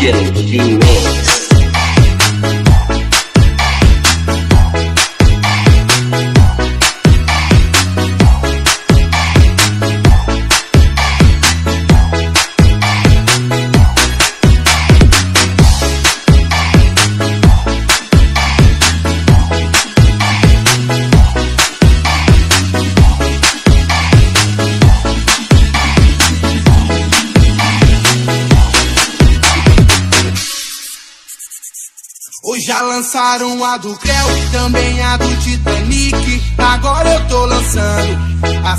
Energy Mix. Hoje já lançaram a do Creu, também a do Titanic. Agora eu tô lançando a